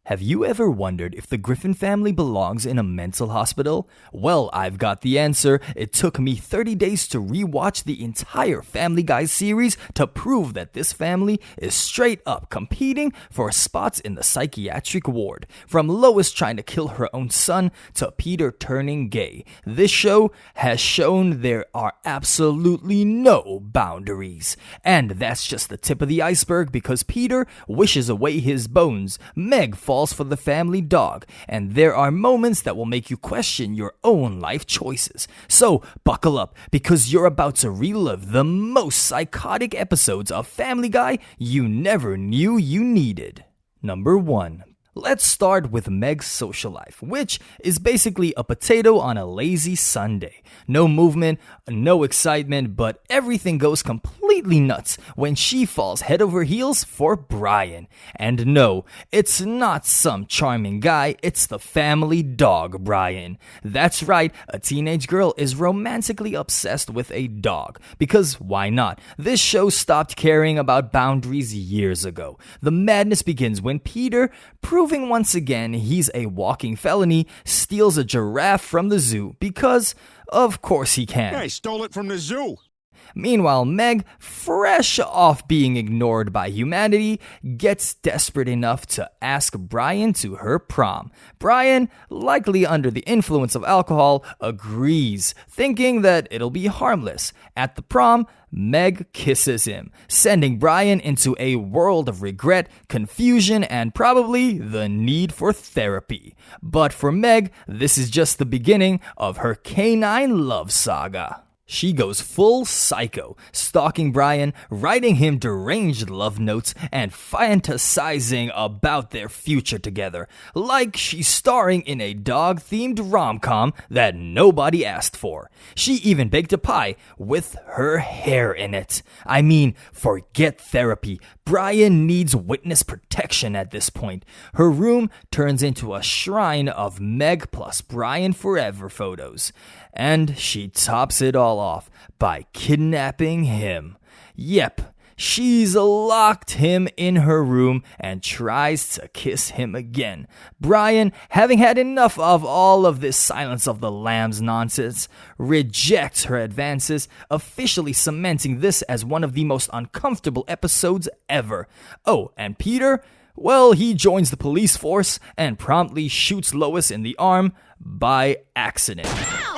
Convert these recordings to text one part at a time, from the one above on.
Have you ever wondered if the Griffin family belongs in a mental hospital? Well, I've got the answer. It took me 30 days to rewatch the entire Family Guy series to prove that this family is straight up competing for spots in the psychiatric ward. From Lois trying to kill her own son to Peter turning gay, this show has shown there are absolutely no boundaries. And that's just the tip of the iceberg, because Peter wishes away his bones, Meg falls for the family dog, and there are moments that will make you question your own life choices. So buckle up, because you're about to relive the most psychotic episodes of Family Guy you never knew you needed. Number 1. Let's start with Meg's social life, which is basically a potato on a lazy Sunday. No movement, no excitement, but everything goes completely nuts when she falls head over heels for Brian. And no, it's not some charming guy, it's the family dog Brian. That's right, a teenage girl is romantically obsessed with a dog. Because why not? This show stopped caring about boundaries years ago. The madness begins when Peter, proving once again he's a walking felony, steals a giraffe from the zoo because, of course he can. I stole it from the zoo. Meanwhile, Meg, fresh off being ignored by humanity, gets desperate enough to ask Brian to her prom. Brian, likely under the influence of alcohol, agrees, thinking that it'll be harmless. At the prom, Meg kisses him, sending Brian into a world of regret, confusion, and probably the need for therapy. But for Meg, this is just the beginning of her canine love saga. She goes full psycho, stalking Brian, writing him deranged love notes, and fantasizing about their future together, like she's starring in a dog-themed rom-com that nobody asked for. She even baked a pie with her hair in it. I mean, forget therapy. Brian needs witness protection at this point. Her room turns into a shrine of Meg plus Brian forever photos. And she tops it all off by kidnapping him. Yep, she's locked him in her room and tries to kiss him again. Brian, having had enough of all of this Silence of the Lambs nonsense, rejects her advances, officially cementing this as one of the most uncomfortable episodes ever. Oh, and Peter? Well, he joins the police force and promptly shoots Lois in the arm by accident.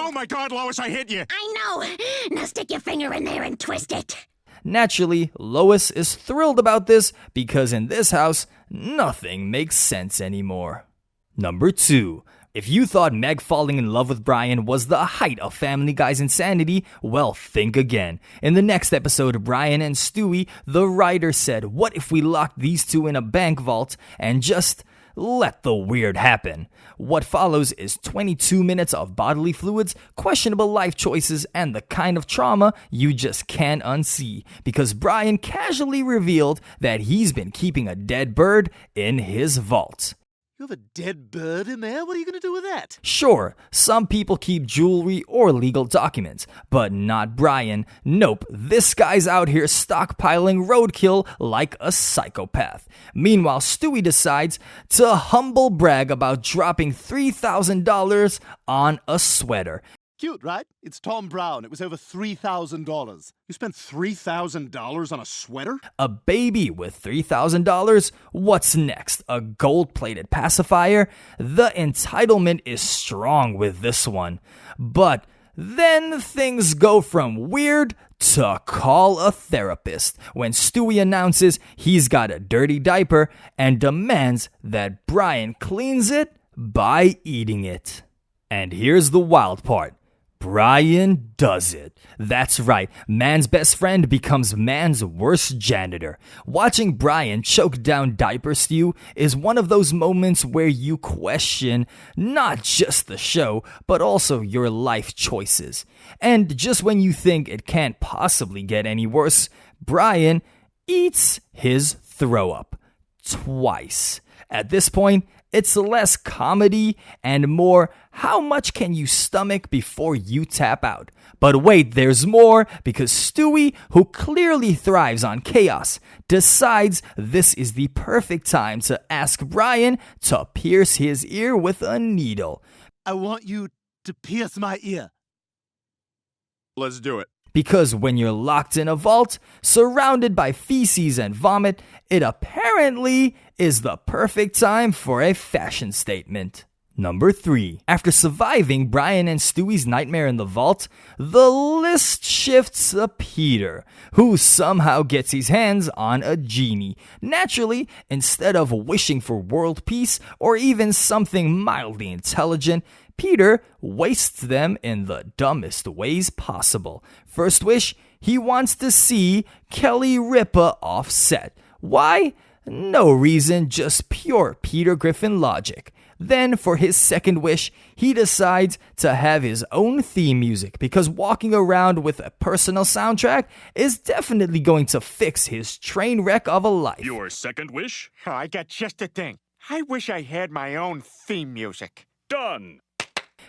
Oh my God, Lois, I hit you. I know. Now stick your finger in there and twist it. Naturally, Lois is thrilled about this because in this house, nothing makes sense anymore. Number 2. If you thought Meg falling in love with Brian was the height of Family Guy's insanity, well, think again. In the next episode, Brian and Stewie, the writer said, what if we locked these two in a bank vault and just let the weird happen? What follows is 22 minutes of bodily fluids, questionable life choices, and the kind of trauma you just can't unsee, because Brian casually revealed that he's been keeping a dead bird in his vault. You have a dead bird in there? What are you going to do with that? Sure, some people keep jewelry or legal documents, but not Brian. Nope, this guy's out here stockpiling roadkill like a psychopath. Meanwhile, Stewie decides to humble brag about dropping $3,000 on a sweater. Cute, right? It's Tom Brown. It was over $3,000. You spent $3,000 on a sweater? A baby with $3,000? What's next? A gold-plated pacifier? The entitlement is strong with this one. But then things go from weird to call a therapist when Stewie announces he's got a dirty diaper and demands that Brian cleans it by eating it. And here's the wild part. Brian does it. That's right, man's best friend becomes man's worst janitor. Watching Brian choke down diaper stew is one of those moments where you question not just the show, but also your life choices. And just when you think it can't possibly get any worse, Brian eats his throw up. Twice. At this point, It's less comedy and more how much can you stomach before you tap out. But wait, there's more, because Stewie, who clearly thrives on chaos, decides this is the perfect time to ask Brian to pierce his ear with a needle. I want you to pierce my ear. Let's do it. Because when you're locked in a vault, surrounded by feces and vomit, it apparently is the perfect time for a fashion statement. Number 3. After surviving Brian and Stewie's nightmare in the vault, the list shifts to Peter, who somehow gets his hands on a genie. Naturally, instead of wishing for world peace or even something mildly intelligent, Peter wastes them in the dumbest ways possible. First wish, he wants to see Kelly Ripa off set. Why? No reason, just pure Peter Griffin logic. Then, for his second wish, he decides to have his own theme music because walking around with a personal soundtrack is definitely going to fix his train wreck of a life. Your second wish? Oh, I got just the thing. I wish I had my own theme music. Done.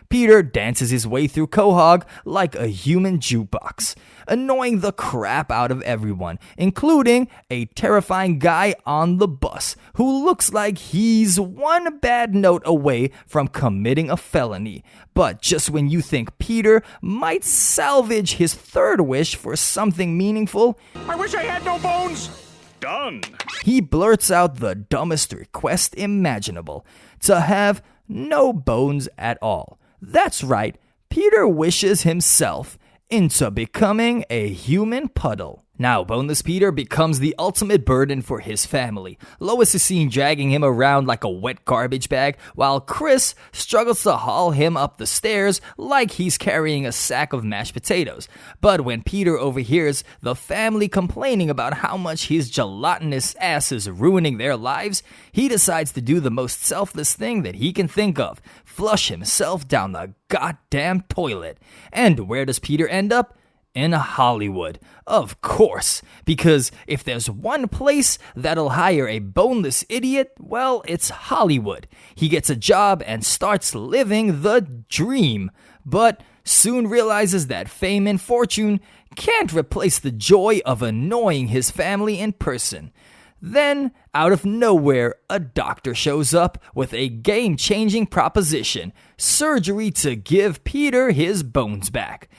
Peter dances his way through Quahog like a human jukebox, annoying the crap out of everyone, including a terrifying guy on the bus who looks like he's one bad note away from committing a felony. But just when you think Peter might salvage his third wish for something meaningful, I wish I had no bones. Done. he blurts out the dumbest request imaginable: to have no bones at all. That's right, Peter wishes himself into becoming a human puddle. Now, Boneless Peter becomes the ultimate burden for his family. Lois is seen dragging him around like a wet garbage bag, while Chris struggles to haul him up the stairs like he's carrying a sack of mashed potatoes. But when Peter overhears the family complaining about how much his gelatinous ass is ruining their lives, he decides to do the most selfless thing that he can think of: flush himself down the goddamn toilet. And where does Peter end up? In Hollywood. Of course, because if there's one place that'll hire a boneless idiot, well, it's Hollywood. He gets a job and starts living the dream, but soon realizes that fame and fortune can't replace the joy of annoying his family in person. Then, out of nowhere, a doctor shows up with a game-changing proposition: surgery to give Peter his bones back.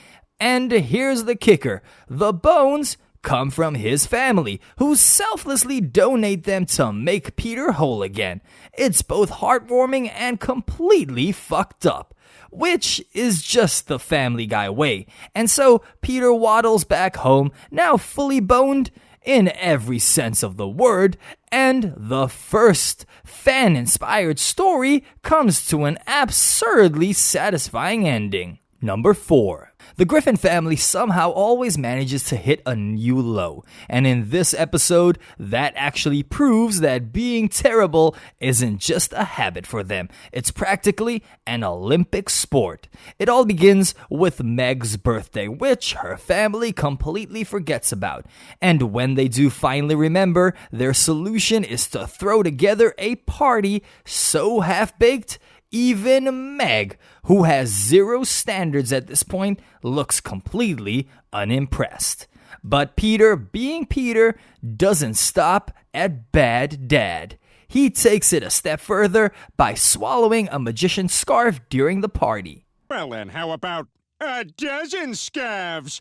And here's the kicker: the bones come from his family, who selflessly donate them to make Peter whole again. It's both heartwarming and completely fucked up, which is just the Family Guy way. And so Peter waddles back home, now fully boned in every sense of the word, and the first fan-inspired story comes to an absurdly satisfying ending. Number 4. The Griffin family somehow always manages to hit a new low, and in this episode, that actually proves that being terrible isn't just a habit for them. It's practically an Olympic sport. It all begins with Meg's birthday, which her family completely forgets about. And when they do finally remember, their solution is to throw together a party so half-baked, even Meg, who has zero standards at this point, looks completely unimpressed. But Peter, being Peter, doesn't stop at bad dad. He takes it a step further by swallowing a magician's scarf during the party. Well then, how about a dozen scarves?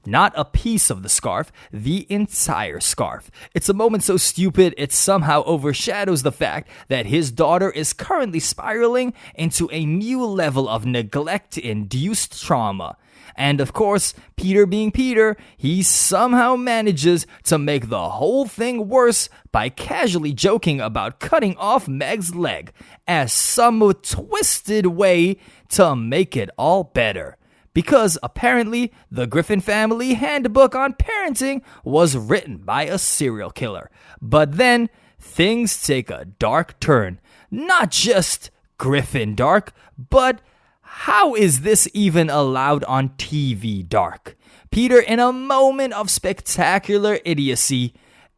Not a piece of the scarf, the entire scarf. It's a moment so stupid it somehow overshadows the fact that his daughter is currently spiraling into a new level of neglect-induced trauma. And of course, Peter being Peter, he somehow manages to make the whole thing worse by casually joking about cutting off Meg's leg as some twisted way to make it all better. Because apparently the Griffin family handbook on parenting was written by a serial killer. But then things take a dark turn. Not just Griffin dark, but how is this even allowed on TV dark? Peter, in a moment of spectacular idiocy,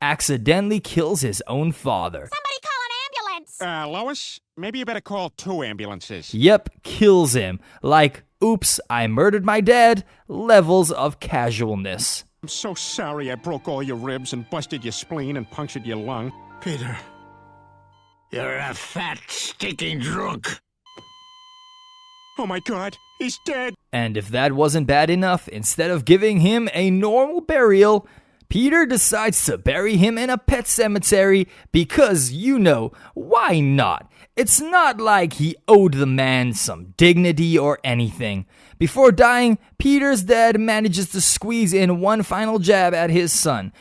accidentally kills his own father. Somebody call an ambulance! Lois, maybe you better call 2 ambulances. Yep, kills him. Like, oops, I murdered my dad, levels of casualness. I'm so sorry I broke all your ribs and busted your spleen and punctured your lung. Peter, you're a fat, stinking drunk. Oh my God, he's dead. And if that wasn't bad enough, instead of giving him a normal burial, Peter decides to bury him in a pet cemetery because, why not? It's not like he owed the man some dignity or anything. Before dying, Peter's dad manages to squeeze in one final jab at his son.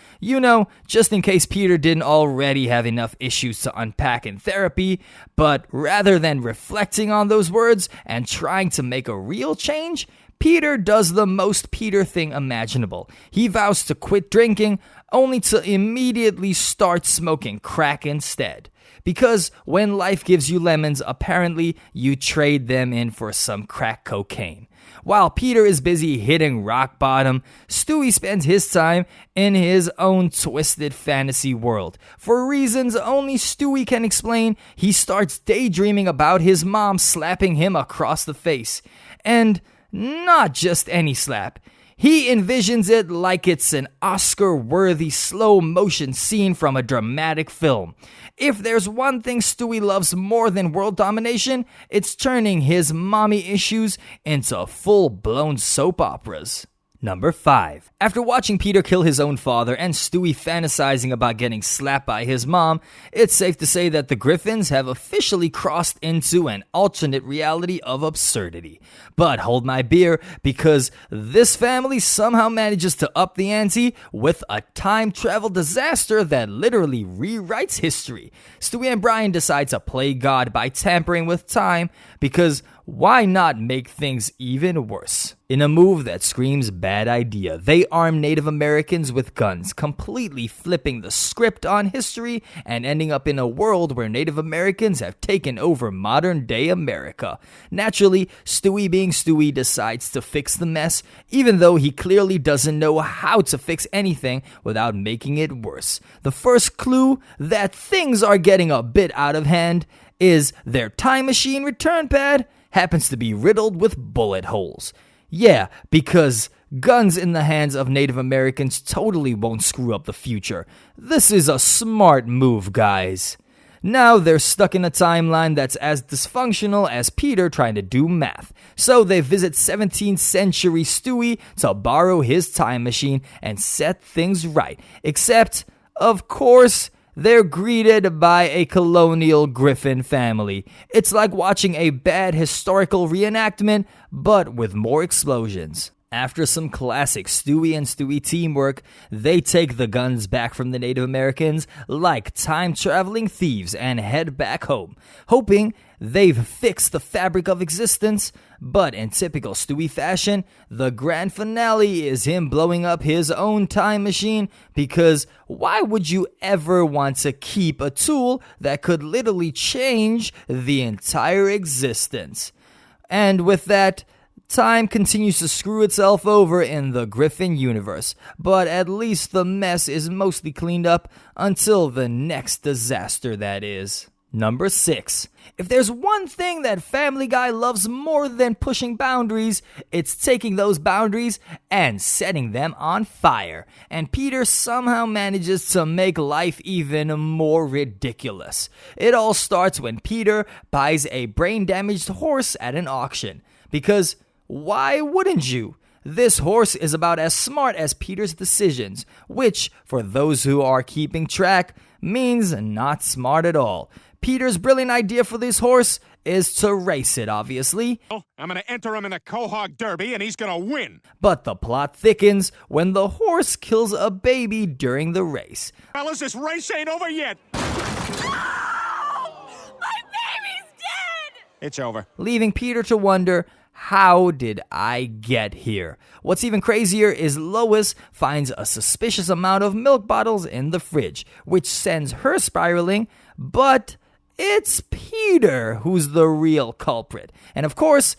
Just in case Peter didn't already have enough issues to unpack in therapy. But rather than reflecting on those words and trying to make a real change, Peter does the most Peter thing imaginable. He vows to quit drinking, only to immediately start smoking crack instead. Because when life gives you lemons, apparently you trade them in for some crack cocaine. While Peter is busy hitting rock bottom, Stewie spends his time in his own twisted fantasy world. For reasons only Stewie can explain, he starts daydreaming about his mom slapping him across the face. And not just any slap. He envisions it like it's an Oscar-worthy slow-motion scene from a dramatic film. If there's one thing Stewie loves more than world domination, it's turning his mommy issues into full-blown soap operas. Number 5. After watching Peter kill his own father and Stewie fantasizing about getting slapped by his mom, it's safe to say that the Griffins have officially crossed into an alternate reality of absurdity. But hold my beer, because this family somehow manages to up the ante with a time travel disaster that literally rewrites history. Stewie and Brian decide to play God by tampering with time, because why not make things even worse? In a move that screams bad idea, they arm Native Americans with guns, completely flipping the script on history and ending up in a world where Native Americans have taken over modern-day America. Naturally, Stewie being Stewie decides to fix the mess, even though he clearly doesn't know how to fix anything without making it worse. The first clue that things are getting a bit out of hand is their time machine return pad happens to be riddled with bullet holes. Yeah, because guns in the hands of Native Americans totally won't screw up the future. This is a smart move, guys. Now they're stuck in a timeline that's as dysfunctional as Peter trying to do math. So they visit 17th century Stewie to borrow his time machine and set things right. Except, of course, they're greeted by a colonial Griffin family. It's like watching a bad historical reenactment, but with more explosions. After some classic Stewie and Stewie teamwork, they take the guns back from the Native Americans like time-traveling thieves and head back home, hoping they've fixed the fabric of existence. But in typical Stewie fashion, the grand finale is him blowing up his own time machine, because why would you ever want to keep a tool that could literally change the entire existence? And with that, time continues to screw itself over in the Griffin universe, but at least the mess is mostly cleaned up until the next disaster, that is. Number 6. If there's one thing that Family Guy loves more than pushing boundaries, it's taking those boundaries and setting them on fire. And Peter somehow manages to make life even more ridiculous. It all starts when Peter buys a brain-damaged horse at an auction. Because why wouldn't you? This horse is about as smart as Peter's decisions, which, for those who are keeping track, means not smart at all. Peter's brilliant idea for this horse is to race it, obviously. I'm gonna enter him in a Quahog Derby and he's gonna win. But the plot thickens when the horse kills a baby during the race. Fellas, this race ain't over yet. My baby's dead! It's over. Leaving Peter to wonder, how did I get here? What's even crazier is Lois finds a suspicious amount of milk bottles in the fridge, which sends her spiraling, but it's Peter who's the real culprit. And of course,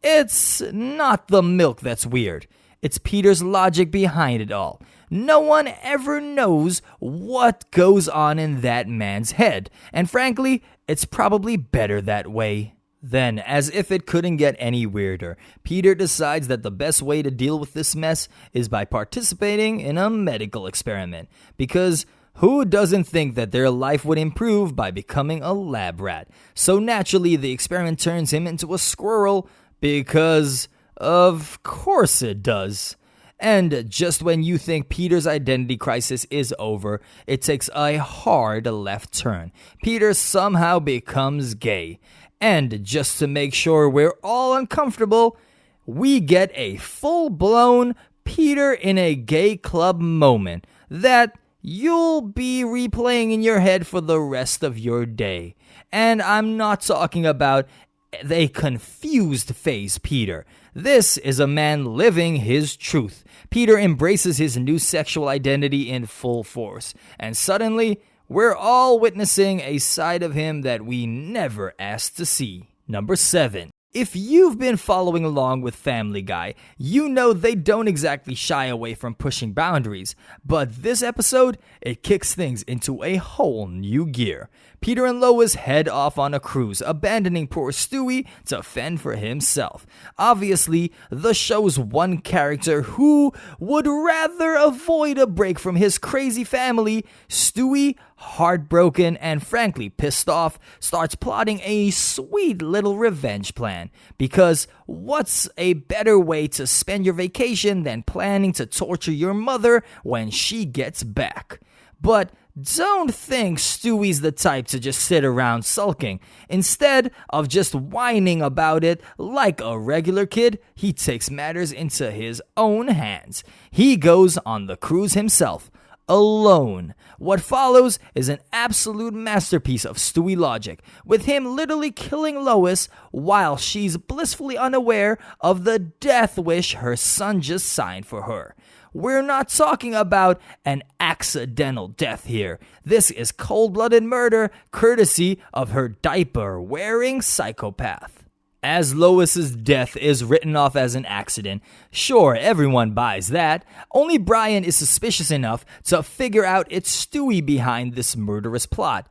it's not the milk that's weird. It's Peter's logic behind it all. no one ever knows what goes on in that man's head. And frankly, it's probably better that way. Then, as if it couldn't get any weirder, Peter decides that the best way to deal with this mess is by participating in a medical experiment. Because who doesn't think that their life would improve by becoming a lab rat? So naturally, the experiment turns him into a squirrel because, of course it does. And just when you think Peter's identity crisis is over, it takes a hard left turn. Peter somehow becomes gay. And just to make sure we're all uncomfortable, we get a full-blown Peter in a gay club moment that you'll be replaying in your head for the rest of your day. And I'm not talking about a confused phase Peter. This is a man living his truth. Peter embraces his new sexual identity in full force. And suddenly, we're all witnessing a side of him that we never asked to see. Number 7. If you've been following along with Family Guy, you know they don't exactly shy away from pushing boundaries. But this episode, it kicks things into a whole new gear. Peter and Lois head off on a cruise, abandoning poor Stewie to fend for himself. Obviously, the show's one character who would rather avoid a break from his crazy family, Stewie, heartbroken and frankly pissed off, starts plotting a sweet little revenge plan. Because what's a better way to spend your vacation than planning to torture your mother when she gets back? But don't think Stewie's the type to just sit around sulking. Instead of just whining about it like a regular kid, he takes matters into his own hands. He goes on the cruise himself, alone. What follows is an absolute masterpiece of Stewie logic, with him literally killing Lois while she's blissfully unaware of the death wish her son just signed for her. We're not talking about an accidental death here. This is cold-blooded murder courtesy of her diaper-wearing psychopath. As Lois's death is written off as an accident, sure, everyone buys that. Only Brian is suspicious enough to figure out it's Stewie behind this murderous plot.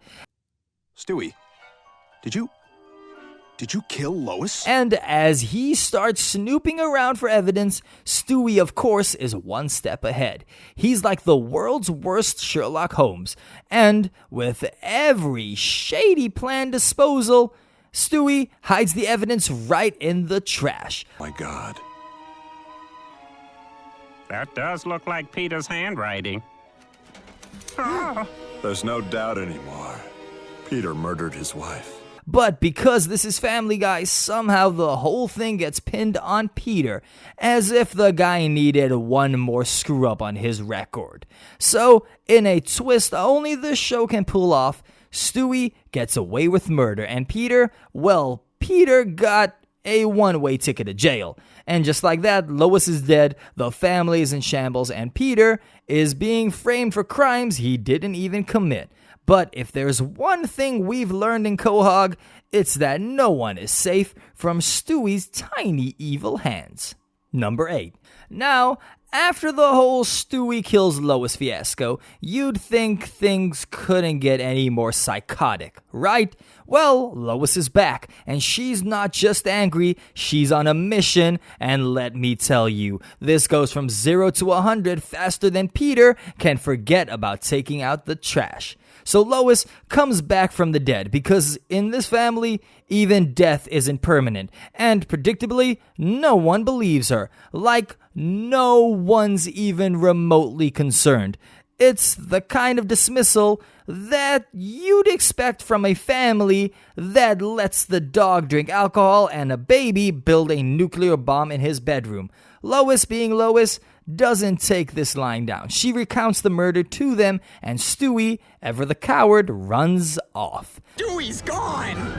Stewie, did you kill Lois? And as he starts snooping around for evidence, Stewie, of course, is one step ahead. He's like the world's worst Sherlock Holmes. And with every shady plan disposal, Stewie hides the evidence right in the trash. My God. That does look like Peter's handwriting. There's no doubt anymore. Peter murdered his wife. But because this is Family Guy, somehow the whole thing gets pinned on Peter, as if the guy needed one more screw-up on his record. So, in a twist only this show can pull off, Stewie gets away with murder, and Peter got a one-way ticket to jail. And just like that, Lois is dead, the family is in shambles, and Peter is being framed for crimes he didn't even commit. But if there's one thing we've learned in Quahog, it's that no one is safe from Stewie's tiny evil hands. Number 8. Now, after the whole Stewie kills Lois fiasco, you'd think things couldn't get any more psychotic, right? Well, Lois is back, and she's not just angry, she's on a mission, and let me tell you, this goes from 0 to 100 faster than Peter can forget about taking out the trash. So Lois comes back from the dead because in this family, even death isn't permanent. And predictably, no one believes her. Like, no one's even remotely concerned. It's the kind of dismissal that you'd expect from a family that lets the dog drink alcohol and a baby build a nuclear bomb in his bedroom. Lois, being Lois, doesn't take this lying down. She recounts the murder to them, and Stewie, ever the coward, runs off. Stewie's gone!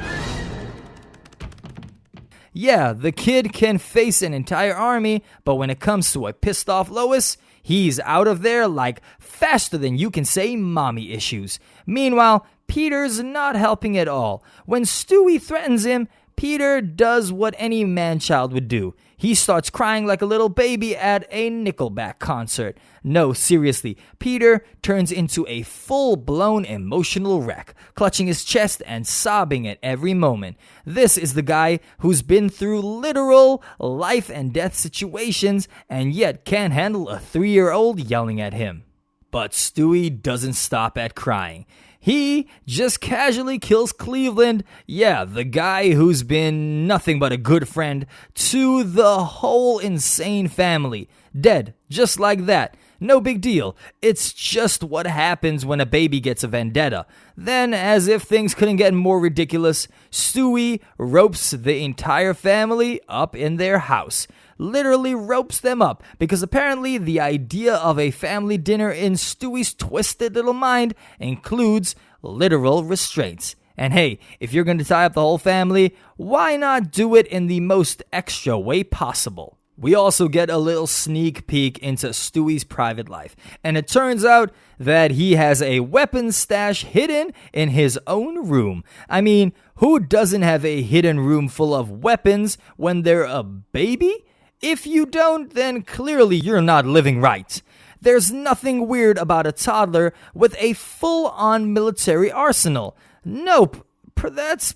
Yeah, the kid can face an entire army, but when it comes to a pissed off Lois, he's out of there like faster than you can say mommy issues. Meanwhile, Peter's not helping at all. When Stewie threatens him, Peter does what any man-child would do. He starts crying like a little baby at a Nickelback concert. No, seriously, Peter turns into a full-blown emotional wreck, clutching his chest and sobbing at every moment. This is the guy who's been through literal life and death situations and yet can't handle a 3-year-old yelling at him. But Stewie doesn't stop at crying. He just casually kills Cleveland, yeah, the guy who's been nothing but a good friend to the whole insane family. Dead, just like that. No big deal. It's just what happens when a baby gets a vendetta. Then, as if things couldn't get more ridiculous, Stewie ropes the entire family up in their house. Literally ropes them up, because apparently the idea of a family dinner in Stewie's twisted little mind includes literal restraints. And hey, if you're going to tie up the whole family, why not do it in the most extra way possible? We also get a little sneak peek into Stewie's private life, and it turns out that he has a weapons stash hidden in his own room. I mean, who doesn't have a hidden room full of weapons when they're a baby? If you don't, then clearly you're not living right. There's nothing weird about a toddler with a full-on military arsenal. Nope, that's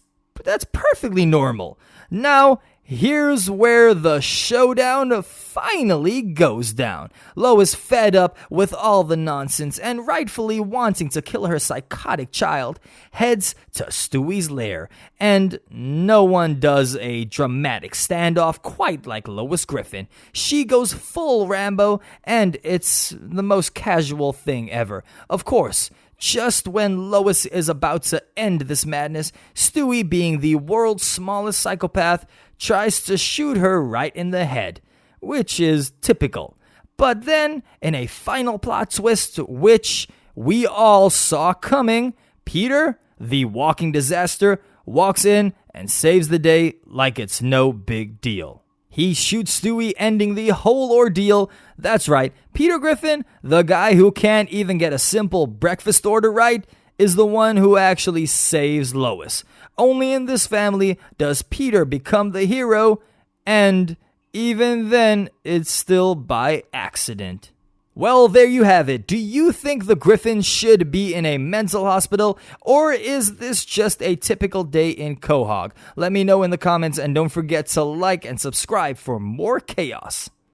perfectly normal. Now, here's where the showdown finally goes down. Lois, fed up with all the nonsense and rightfully wanting to kill her psychotic child, heads to Stewie's lair. And no one does a dramatic standoff quite like Lois Griffin. She goes full Rambo, and it's the most casual thing ever. Of course, just when Lois is about to end this madness, Stewie, being the world's smallest psychopath, tries to shoot her right in the head, which is typical. But then, in a final plot twist, which we all saw coming, Peter, the walking disaster, walks in and saves the day like it's no big deal. He shoots Stewie, ending the whole ordeal. That's right, Peter Griffin, the guy who can't even get a simple breakfast order right, is the one who actually saves Lois. Only in this family does Peter become the hero, and even then, it's still by accident. Well, there you have it. Do you think the Griffins should be in a mental hospital, or is this just a typical day in Quahog? Let me know in the comments, and don't forget to like and subscribe for more chaos.